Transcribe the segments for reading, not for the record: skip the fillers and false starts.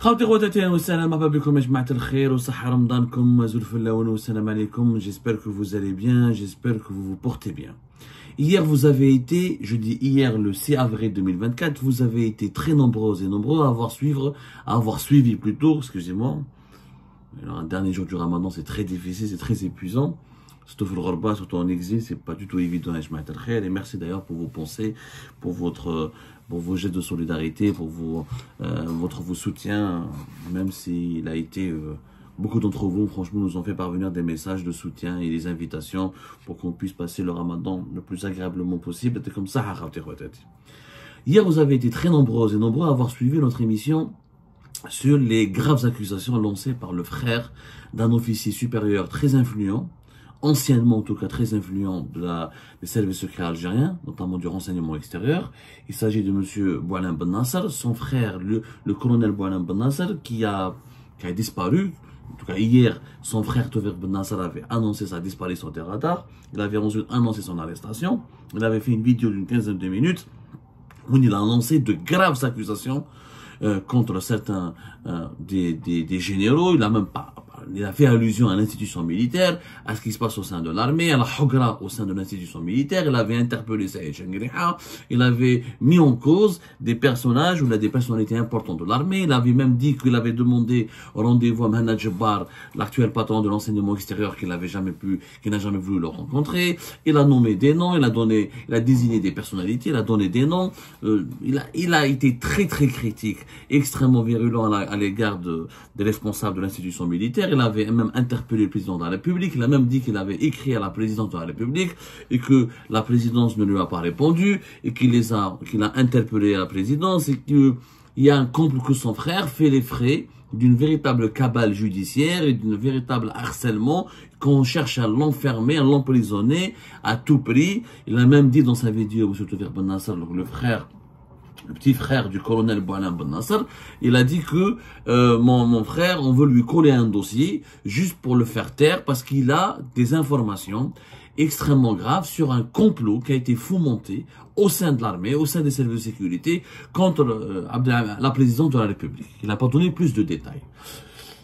خوتي خواتاتي اهلا وسهلا مرحبا بكم يا جماعة الخير وصحة رمضانكم زول فلاون والسلام عليكم. J'espère que vous allez bien, j'espère que vous vous portez bien. Hier vous avez été, je dis hier le 6 avril 2024, vous avez été très nombreux et nombreux à avoir suivi plutôt, excusez-moi. Alors, un dernier jour du Ramadan c'est très difficile, c'est très épuisant. Surtout en exil, c'est pas du tout évident. Et merci d'ailleurs pour vos pensées, pour vos gestes de solidarité, pour vos soutiens, même s'il a été beaucoup d'entre vous, franchement, nous ont fait parvenir des messages de soutien et des invitations pour qu'on puisse passer le Ramadan le plus agréablement possible. C'est comme ça. Hier, vous avez été très nombreux et nombreux à avoir suivi notre émission sur les graves accusations lancées par le frère d'un officier supérieur très influent, anciennement en tout cas très influent des services secrets algériens, notamment du renseignement extérieur. Il s'agit de M. Boualem Ben Nasser, son frère, le colonel Boualem Ben Nasser, qui a disparu. En tout cas, hier, son frère Tover Ben Nasser avait annoncé sa disparition des radars. Il avait ensuite annoncé son arrestation. Il avait fait une vidéo d'une quinzaine de minutes où il a annoncé de graves accusations contre certains des généraux. Il a fait allusion à l'institution militaire, à ce qui se passe au sein de l'armée, à la Hogra au sein de l'institution militaire. Il avait interpellé Saïd Chengriha, il avait mis en cause des personnages ou des personnalités importantes de l'armée. Il avait même dit qu'il avait demandé rendez-vous à Mohamed Jabbar, l'actuel patron de l'enseignement extérieur, qu'il n'a jamais voulu le rencontrer. Il a nommé des noms, il a désigné des personnalités, il a donné des noms. Il a été très très critique, extrêmement virulent à l'égard des responsables de l'institution militaire. Il avait même interpellé le président de la République. Il a même dit qu'il avait écrit à la présidence de la République et que la présidence ne lui a pas répondu et qu'il a interpellé à la présidence et qu'il y a un complot que son frère fait les frais d'une véritable cabale judiciaire et d'un véritable harcèlement, qu'on cherche à l'enfermer, à l'emprisonner à tout prix. Il a même dit dans sa vidéo, M. Tover Ben Nasser, le petit frère du colonel Boualem Ben Nasser, il a dit que mon frère, on veut lui coller un dossier juste pour le faire taire parce qu'il a des informations extrêmement graves sur un complot qui a été fomenté au sein de l'armée, au sein des services de sécurité contre la présidente de la République. Il n'a pas donné plus de détails.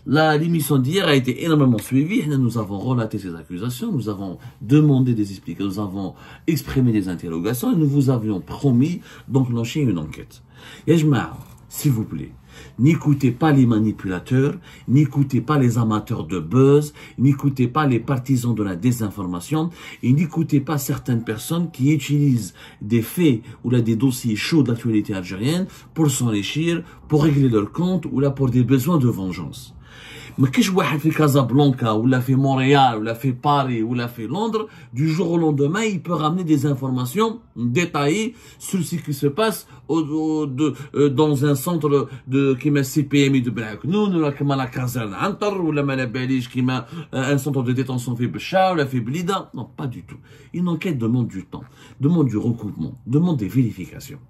L'émission d'hier a été énormément suivie. Nous avons relaté ces accusations, nous avons demandé des explications, nous avons exprimé des interrogations et nous vous avions promis d'enclencher une enquête. Yajma, s'il vous plaît, n'écoutez pas les manipulateurs, n'écoutez pas les amateurs de buzz, n'écoutez pas les partisans de la désinformation et n'écoutez pas certaines personnes qui utilisent des faits ou là des dossiers chauds de l'actualité algérienne pour s'enrichir, pour régler leur compte ou là pour des besoins de vengeance. ما كاش واحد في كازابلانكا ولا في مونريال ولا في باريس ولا في لندres du jour au lendemain il peut ramener des informations détaillées sur ce qui se passe dans un centre de كيما CPMI de Braknoun ولا كيما لا كازerne عنتر ولا ما باليش كيما un centre de détention في بشا ولا في بليده. Non, pas du tout. Une enquête demande du temps, demande du recoupement, demande des vérifications.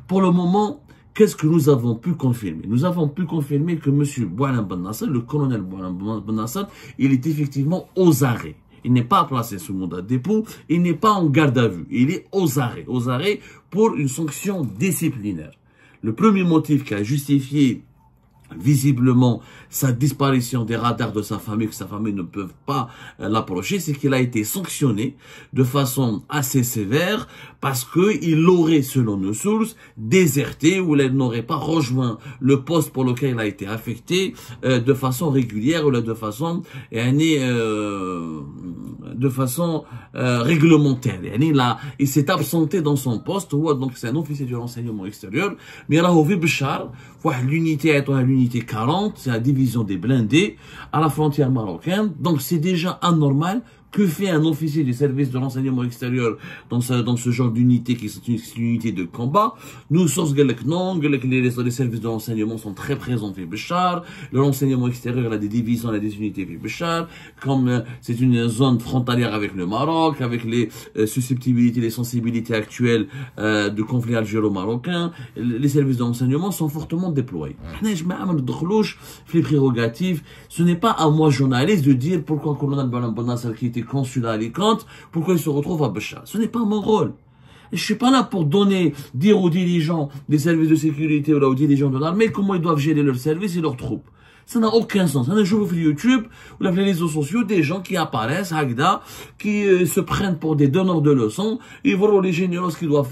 Pour le moment, qu'est-ce que nous avons pu confirmer? Nous avons pu confirmer que M. Boualem Ben Nasser, le colonel Boualem Ben Nasser, il est effectivement aux arrêts. Il n'est pas placé sous mandat de dépôt, il n'est pas en garde à vue. Il est aux arrêts pour une sanction disciplinaire. Le premier motif qui a justifié visiblement sa disparition des radars de sa famille, que sa famille ne peut pas l'approcher, c'est qu'il a été sanctionné de façon assez sévère parce qu'il aurait, selon nos sources, déserté ou il n'aurait pas rejoint le poste pour lequel il a été affecté de façon régulière ou de façon réglementaire. Il s'est absenté dans son poste, donc c'est un officier du renseignement extérieur, mais il a vu Béchar, l'unité 40, c'est la division des blindés à la frontière marocaine. Donc c'est déjà anormal. Que fait un officier du service de renseignement extérieur dans ce genre d'unité qui est une unité de combat? Nous, sources non, les services de renseignement sont très présents à Béchar. Le renseignement extérieur a des divisions, a des unités à Béchar. Comme c'est une zone frontalière avec le Maroc, avec les susceptibilités, les sensibilités actuelles du conflit algéro-marocain, les services de renseignement sont fortement déployés. Les prérogatives, ce n'est pas à moi, journaliste, de dire pourquoi le colonel Boualem Ben Nasser qui était consul à Alicante, pourquoi il se retrouve à Béchar. Ce n'est pas mon rôle. Je suis pas là pour dire aux dirigeants des services de sécurité ou aux dirigeants de l'armée comment ils doivent gérer leurs services et leurs troupes. Ça n'a aucun sens. On a joué sur YouTube, ou les réseaux sociaux, des gens qui apparaissent, qui se prennent pour des donneurs de leçons, ils voient les généraux ce qui doit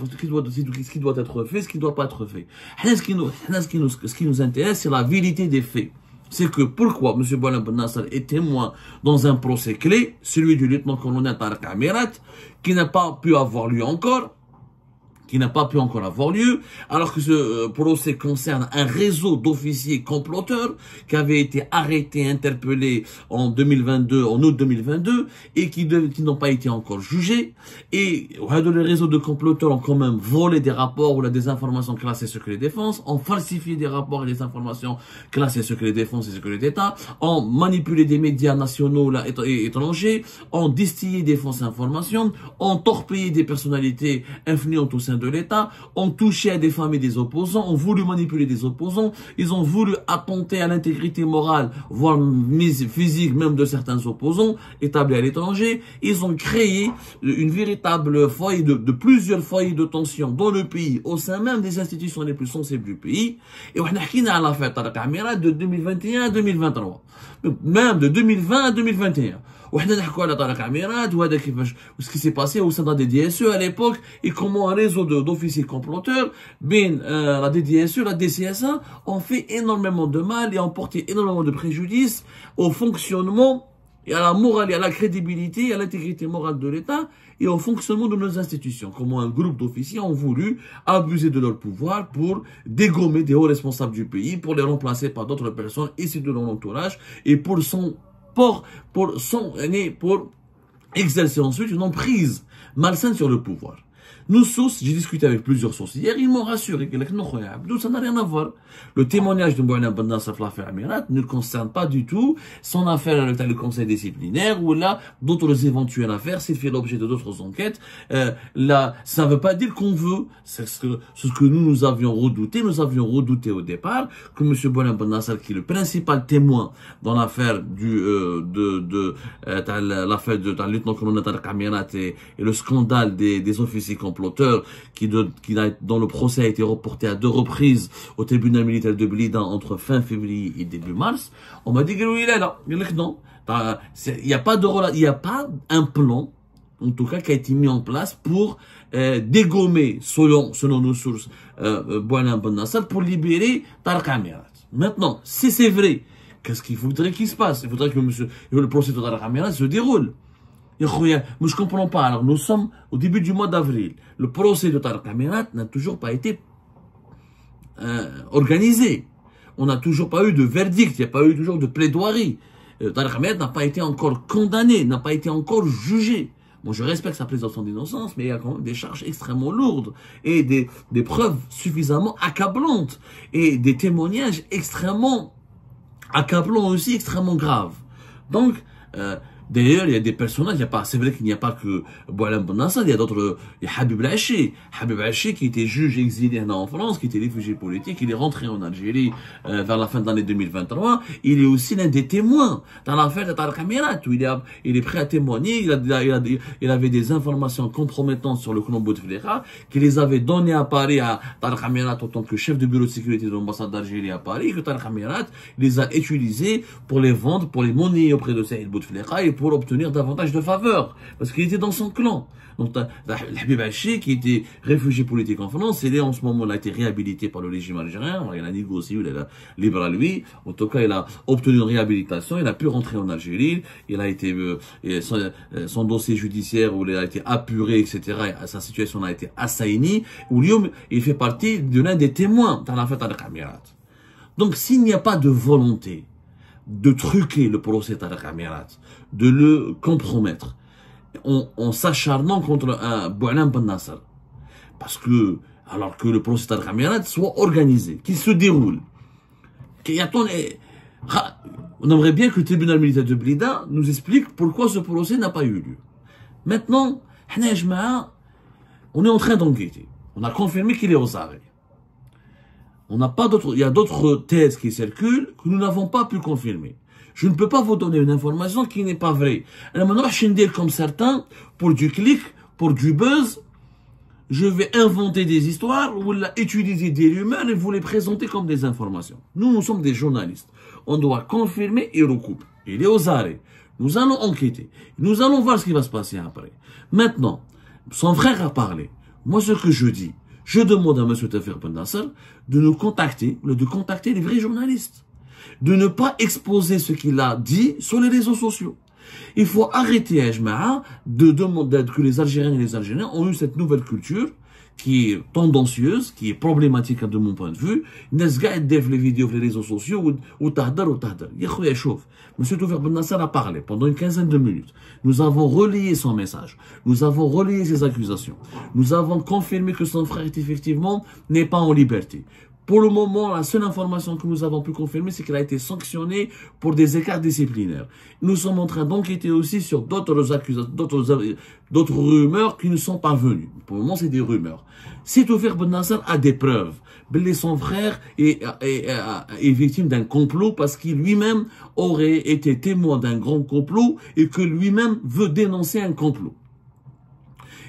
être fait, ce qui ne doit pas être fait. Ce qui nous intéresse, c'est la vérité des faits. C'est que pourquoi M. Boualem Ben Nasser est témoin dans un procès clé, celui du lieutenant-colonel Tarek Amirat, qui n'a pas pu avoir lieu encore, alors que ce procès concerne un réseau d'officiers comploteurs qui avaient été arrêtés, interpellés en août 2022, et qui n'ont pas été encore jugés. Et les réseaux de comploteurs ont quand même volé des rapports ou des informations classées secret défense, ont falsifié des rapports et des informations classées secret défense et secret d'État, ont manipulé des médias nationaux et étrangers, ont distillé des fausses informations, ont torpillé des personnalités influentes au sein de l'État, ont touché à des familles des opposants, ont voulu manipuler des opposants, ils ont voulu attenter à l'intégrité morale, voire physique même de certains opposants établis à l'étranger. Ils ont créé une véritable foyer de plusieurs foyers de tension dans le pays, au sein même des institutions les plus sensibles du pays. Et on a l'affaire Tarek Amirat de 2021 à 2023, même de 2020 à 2021. وحنا نحكوا على طارق عميرات وهذا كيفاش ce qui s'est passé au sein de la DDSE à l'époque et comment un réseau d'officiers comploteurs la DDSE, la DCSA ont fait énormément de mal et ont porté énormément de préjudice au fonctionnement et à la morale et à la crédibilité et à l'intégrité morale de l'État et au fonctionnement de nos institutions. Comment un groupe d'officiers ont voulu abuser de leur pouvoir pour dégommer des hauts responsables du pays, pour les remplacer par d'autres personnes issues de leur entourage et pour exercer ensuite une emprise malsaine sur le pouvoir. Nous, sources, j'ai discuté avec plusieurs sources hier, ils m'ont rassuré que ça n'a rien à voir. Le témoignage de Boualem Ben Nasser l'affaire Amirat ne concerne pas du tout son affaire avec le conseil disciplinaire ou là d'autres éventuelles affaires, s'il fait l'objet de d'autres enquêtes. Là, ça ne veut pas dire qu'on veut, c'est ce que nous avions redouté. Nous avions redouté au départ que M. Boualem Ben Nasser, qui est le principal témoin dans l'affaire l'affaire de lieutenant-colonel Tarek Amirat et le scandale des officiers comploteurs dont le procès a été reporté à 2 reprises au tribunal militaire de Blida entre fin février et début mars, on m'a dit qu'il est là. Non. Il n'y a pas un plan, en tout cas, qui a été mis en place pour dégommer, selon nos sources, Boualem Ben Nasser, pour libérer Tarek Amirat. Maintenant, si c'est vrai, qu'est-ce qu'il faudrait qu'il se passe? Il faudrait que le procès de Tarek Amirat se déroule. Mais je comprends pas. Alors, nous sommes au début du mois d'avril. Le procès de Tarek Amirat n'a toujours pas été organisé. On n'a toujours pas eu de verdict. Il n'y a pas eu toujours de plaidoirie. Tarek Amirat n'a pas été encore condamné, n'a pas été encore jugé. Bon, je respecte sa présomption d'innocence, mais il y a quand même des charges extrêmement lourdes et des preuves suffisamment accablantes et des témoignages extrêmement accablants aussi, extrêmement graves. Donc, d'ailleurs, il y a des personnages, c'est vrai qu'il n'y a pas que Boualem Ben Nasser, il y a d'autres, il y a Habib Lahachi. Habib Lahachi qui était juge exilé en France, qui était réfugié politique, il est rentré en Algérie vers la fin de l'année 2023. Il est aussi l'un des témoins dans l'affaire de Tarek Amirat, où il est prêt à témoigner, il avait des informations compromettantes sur le clan Bouteflika, qu'il les avait données à Paris à Tarek Amirat en tant que chef de bureau de sécurité de l'ambassade d'Algérie à Paris, que Tarek Amirat les a utilisés pour les vendre, pour les monnayer auprès de Saïd Bouteflika et pour obtenir davantage de faveurs, parce qu'il était dans son clan. Donc, Habib Lahachi, qui était réfugié politique en France, il est en ce moment, il a été réhabilité par le régime algérien, il a négocié, il est libre à lui, en tout cas, il a obtenu une réhabilitation, il a pu rentrer en Algérie, il a été, son dossier judiciaire, où il a été apuré, etc., sa situation a été assainie, où il fait partie de l'un des témoins dans l'affaire Tarek Amirat. Donc, s'il n'y a pas de volonté de truquer le procès Tarek Amirat, de le compromettre, en s'acharnant contre un Boualem Ben Nasser, parce que, alors que le procès Tarek Amirat soit organisé, qu'il se déroule, on aimerait bien que le tribunal militaire de Blida nous explique pourquoi ce procès n'a pas eu lieu. Maintenant, on est en train d'enquêter. On a confirmé qu'il est aux arrêts. Il y a d'autres thèses qui circulent que nous n'avons pas pu confirmer. Je ne peux pas vous donner une information qui n'est pas vraie. Alors maintenant, je vais dire comme certains, pour du clic, pour du buzz, je vais inventer des histoires ou utiliser des rumeurs et vous les présenter comme des informations. Nous sommes des journalistes. On doit confirmer et recouper. Il est aux arrêts. Nous allons enquêter. Nous allons voir ce qui va se passer après. Maintenant, son frère a parlé. Moi, ce que je dis, je demande à M. Tafer Ben Nasser de nous contacter, de contacter les vrais journalistes. De ne pas exposer ce qu'il a dit sur les réseaux sociaux. Il faut arrêter, Ajma'a, de demander que les Algériens et les Algériens ont eu cette nouvelle culture qui est tendancieuse, qui est problématique de mon point de vue. Nesga def les vidéos sur les réseaux sociaux ou tahdar ou tahdar. Yakhouya chouf. Monsieur Tafer Ben Nasser a parlé pendant une quinzaine de minutes. Nous avons relayé son message. Nous avons relayé ses accusations. Nous avons confirmé que son frère effectivement n'est pas en liberté. Pour le moment, la seule information que nous avons pu confirmer, c'est qu'il a été sanctionné pour des écarts disciplinaires. Nous sommes en train d'enquêter aussi sur d'autres accusations, d'autres rumeurs qui ne sont pas venues. Pour le moment, c'est des rumeurs. Si Tafer Ben Nasser a des preuves, son frère est victime d'un complot parce qu'il lui-même aurait été témoin d'un grand complot et que lui-même veut dénoncer un complot.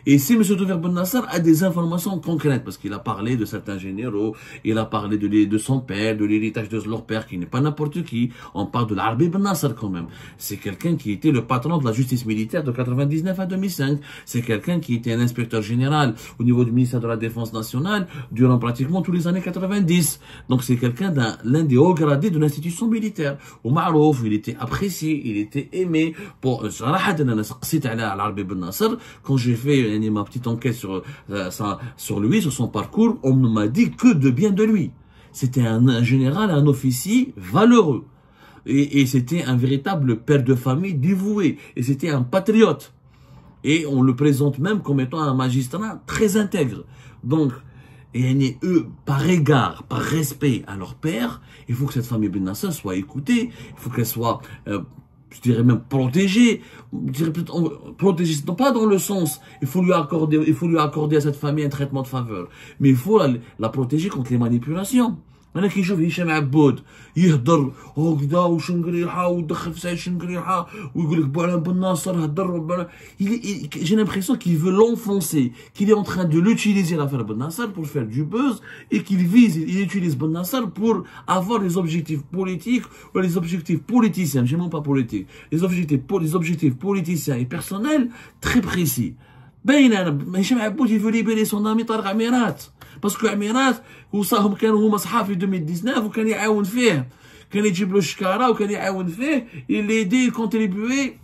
Et si M. Tafer Ben Nasser a des informations concrètes, parce qu'il a parlé de certains généraux, il a parlé de son père, de l'héritage de leur père, qui n'est pas n'importe qui, on parle de l'Arbi Ben Nasser quand même. C'est quelqu'un qui était le patron de la justice militaire de 99 à 2005. C'est quelqu'un qui était un inspecteur général au niveau du ministère de la Défense nationale durant pratiquement tous les années 90. Donc c'est quelqu'un l'un des hauts gradés de l'institution militaire. Au Marouf, il était apprécié, il était aimé. Pour l'Arbi Ben Nasser, quand j'ai fait ma petite enquête sur lui, sur son parcours, on ne m'a dit que de bien de lui. C'était un général, un officier valeureux. Et c'était un véritable père de famille dévoué. Et c'était un patriote. Et on le présente même comme étant un magistrat très intègre. Donc, eux, par égard, par respect à leur père, il faut que cette famille Ben Nasser soit écoutée. Il faut qu'elle soit... je dirais même protégé, protégé, non pas dans le sens, il faut lui accorder à cette famille un traitement de faveur, mais il faut la protéger contre les manipulations. أنا كي نشوف هشام عبود يهضر هكذا وشنقريحة ودخل في سعيد شنقريحة ويقول لك بوعلان بن ناصر هضر j'ai l'impression qu'il veut l'enfoncer, qu'il est en train de l'utiliser l'affaire Ben Nasser pour faire du buzz et qu'il utilise Ben Nasser pour avoir des objectifs politiques ou les objectifs politiciens, je ne sais même pas politique, les objectifs politiciens et personnels très précis. هشام عبود il veut libérer son ami طارق عميرات باسكو عميرات وصاهم كانوا هما صحاب في 2019 وكان يعاون فيه كان يجيب له الشكاره وكان يعاون فيه il aidait contribuer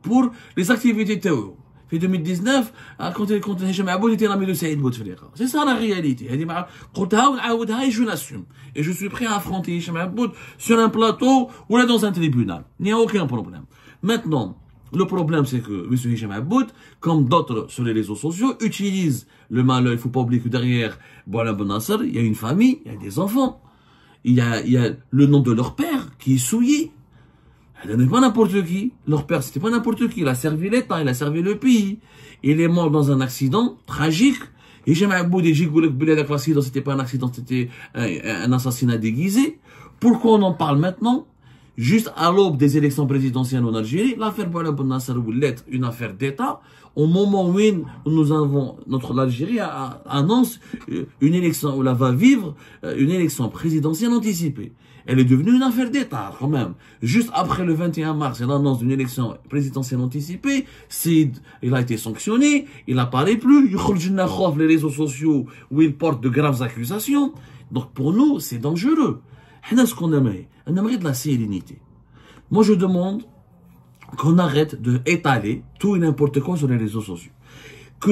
pour les activités تاعو في 2019 quand هشام عبود était l'ami de Saïd Bouteflika. C'est ça la réalité. هذه مع قلتها ونعاودها et je l'assume et je suis prêt à affronter هشام عبود sur un plateau ou là dans un tribunal. Il n'y a aucun problème. Maintenant, le problème, c'est que M. Hicham Aboud, comme d'autres sur les réseaux sociaux, utilise le malheur. Il ne faut pas oublier que derrière Boualem Ben Nasser, il y a une famille, il y a des enfants. Il y a le nom de leur père qui est souillé. Ce n'est pas n'importe qui. Leur père, c'était pas n'importe qui. Il a servi l'État, il a servi le pays. Il est mort dans un accident tragique. Hicham Aboud et Jigoulek Beledek, l'accident, c'était pas un accident, c'était un assassinat déguisé. Pourquoi on en parle maintenant? Juste à l'aube des élections présidentielles en Algérie, l'affaire Boualem Ben Nasser est une affaire d'État. Au moment où nous avons, l'Algérie annonce une élection, où elle va vivre une élection présidentielle anticipée. Elle est devenue une affaire d'État, quand même. Juste après le 21 mars, elle annonce une élection présidentielle anticipée. Il a été sanctionné, il n'apparaît plus. Il y a les réseaux sociaux où il porte de graves accusations. Donc pour nous, c'est dangereux. Ce qu'on aimerait, on aimerait de la sérénité. Moi, je demande qu'on arrête d'étaler tout et n'importe quoi sur les réseaux sociaux. Que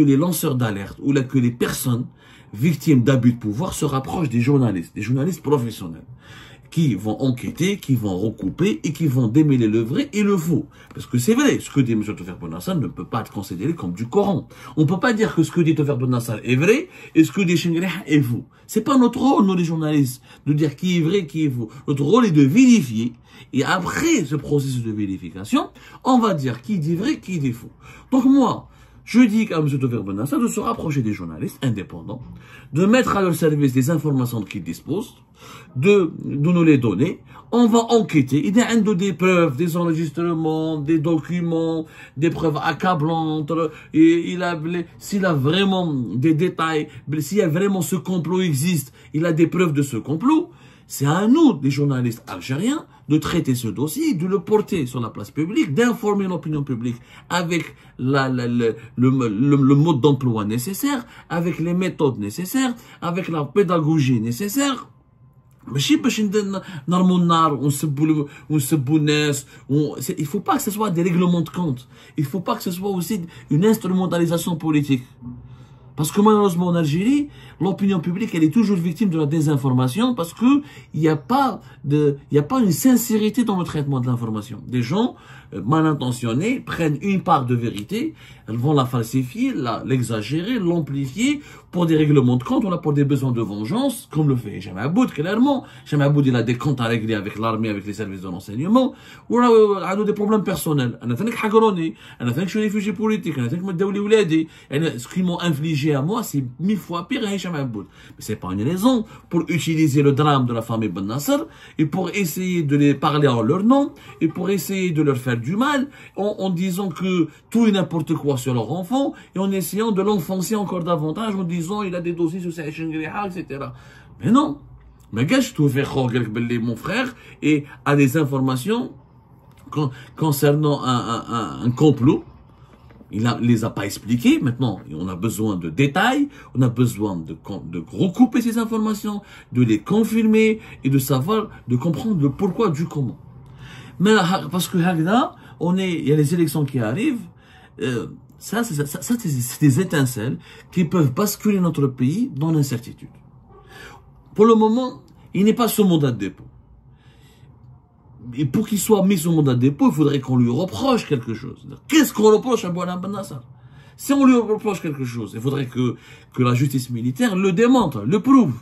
les lanceurs d'alerte ou que les personnes victimes d'abus de pouvoir se rapprochent des journalistes professionnels, qui vont enquêter, qui vont recouper et qui vont démêler le vrai et le faux. Parce que c'est vrai, ce que dit M. Tafer Ben Nasser ne peut pas être considéré comme du Coran. On ne peut pas dire que ce que dit Tafer Ben Nasser est vrai et ce que dit Chengrih est faux. C'est pas notre rôle, nous les journalistes, de dire qui est vrai, qui est faux. Notre rôle est de vérifier. Et après ce processus de vérification, on va dire qui dit vrai, qui dit faux. Donc moi, je dis à M. Tafer Ben Nasser de se rapprocher des journalistes indépendants, de mettre à leur service des informations qu'ils disposent, de nous les donner. on va enquêter. Il y a des preuves, des enregistrements, des documents, des preuves accablantes. Et s'il a vraiment des détails, s'il y a vraiment ce complot existe, il a des preuves de ce complot. C'est à nous, les journalistes algériens, de traiter ce dossier, de le porter sur la place publique, d'informer l'opinion publique avec le mode d'emploi nécessaire, avec les méthodes nécessaires, avec la pédagogie nécessaire. Il faut pas que ce soit des règlements de compte. Il faut pas que ce soit aussi une instrumentalisation politique. Parce que malheureusement en Algérie, l'opinion publique, elle est toujours victime de la désinformation parce que il n'y a pas une sincérité dans le traitement de l'information. Des gens mal intentionnés prennent une part de vérité, elles vont la falsifier, l'exagérer, l'amplifier pour des règlements de compte, pour des besoins de vengeance, comme le fait Hicham Aboud, clairement. Hicham Aboud, il a des comptes à régler avec l'armée, avec les services de renseignement, ou il a des problèmes personnels. Je suis réfugié politique, ce qu'ils m'ont infligé à moi, c'est 1000 fois pire à Hicham Aboud. Mais c'est pas une raison pour utiliser le drame de la famille Ben Nasser et pour essayer de les parler en leur nom et pour essayer de leur faire du mal en disant que tout et n'importe quoi sur leur enfant et en essayant de l'enfoncer encore davantage en disant il a des dossiers sur Saïd Chengriha, etc. Mais non. Mais gâche tout fait mon frère et a des informations concernant un complot. Il les a pas expliqués. Maintenant, on a besoin de détails. On a besoin de recouper ces informations, de les confirmer et de savoir, de comprendre le pourquoi du comment. Mais parce que là, il y a les élections qui arrivent. Ça, c'est des étincelles qui peuvent basculer notre pays dans l'incertitude. Pour le moment, il n'est pas sous mandat de dépôt. Et pour qu'il soit mis sous mandat de dépôt, il faudrait qu'on lui reproche quelque chose. Qu'est-ce qu'on reproche à Boualem Ben Nasser? Si on lui reproche quelque chose, il faudrait que la justice militaire le démontre, le prouve.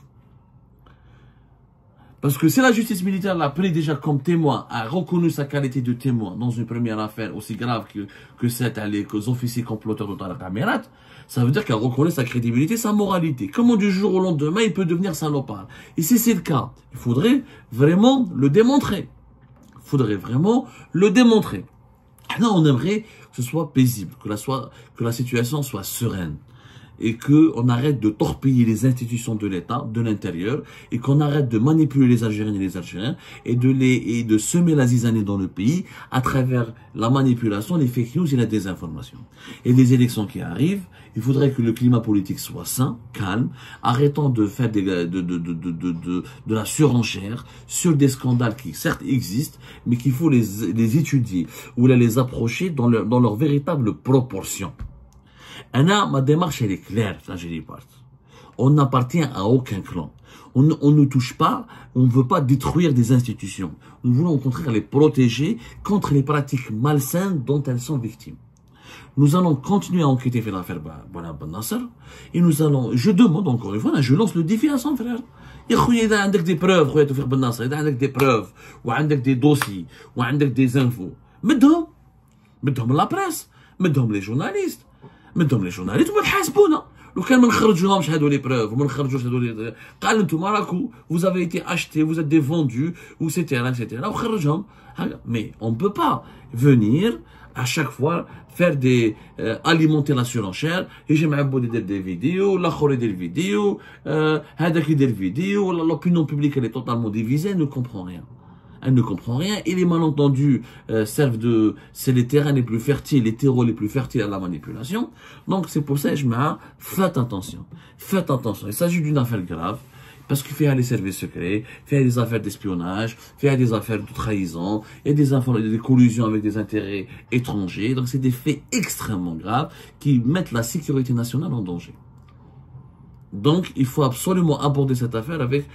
Parce que si la justice militaire l'a pris déjà comme témoin, a reconnu sa qualité de témoin dans une première affaire aussi grave que cette avec les officiers comploteurs de Tariq Amirat, ça veut dire qu'elle reconnaît sa crédibilité, sa moralité. Comment du jour au lendemain il peut devenir salopard? Et si c'est le cas, il faudrait vraiment le démontrer. Il faudrait vraiment le démontrer. Là, on aimerait que ce soit paisible, que la situation soit sereine. Et qu'on arrête de torpiller les institutions de l'État, de l'intérieur, et qu'on arrête de manipuler les Algériennes et les Algériens, et de semer la zizanie dans le pays à travers la manipulation, les fake news et la désinformation. Et les élections qui arrivent, il faudrait que le climat politique soit sain, calme, arrêtant de faire de la surenchère sur des scandales qui certes existent, mais qu'il faut les étudier, ou les approcher dans leur véritable proportion. Ma démarche, elle est claire, l'Algérie part. On n'appartient à aucun clan. On ne touche pas, on ne veut pas détruire des institutions. Nous voulons au contraire les protéger contre les pratiques malsaines dont elles sont victimes. Nous allons continuer à enquêter sur l'affaire Boualem Ben Nasser et je demande encore une fois, je lance le défi à son frère. يا خويا اذا عندك des preuves خويا توفيق بن ناصر اذا عندك des preuves وعندك des dossiers وعندك des infos مدهم لا بريس مدهم لي جورناليست مدهم لي جورناليست وتحاسبونا لو كان ما نخرجوهمش هادو لي بروف وما نخرجوش هادو لي قال انتم راكو vous avez été achetés vous êtes des vendus etc وخرجهم mais on peut pas venir à chaque fois faire alimenter la surenchère et j'ai معبود يدير des vidéos الاخر يدير vidéos هذاك يدير vidéos l'opinion publique elle est totalement divisée, elle ne comprend rien. Elle ne comprend rien et les malentendus c'est les terrains les plus fertiles, les terreaux les plus fertiles à la manipulation. Donc c'est pour ça que je me dis, faites attention. Il s'agit d'une affaire grave parce qu'il fait les services secrets, fait des affaires d'espionnage, fait des affaires de trahison, et des collusions avec des intérêts étrangers. Donc c'est des faits extrêmement graves qui mettent la sécurité nationale en danger. Donc, il faut absolument aborder cette affaire avec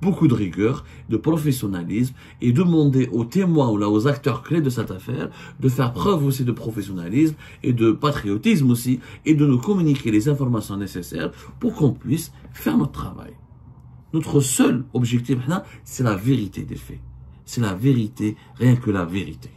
beaucoup de rigueur, de professionnalisme et demander aux témoins ou aux acteurs clés de cette affaire de faire preuve aussi de professionnalisme et de patriotisme aussi et de nous communiquer les informations nécessaires pour qu'on puisse faire notre travail. Notre seul objectif, c'est la vérité des faits. C'est la vérité, rien que la vérité.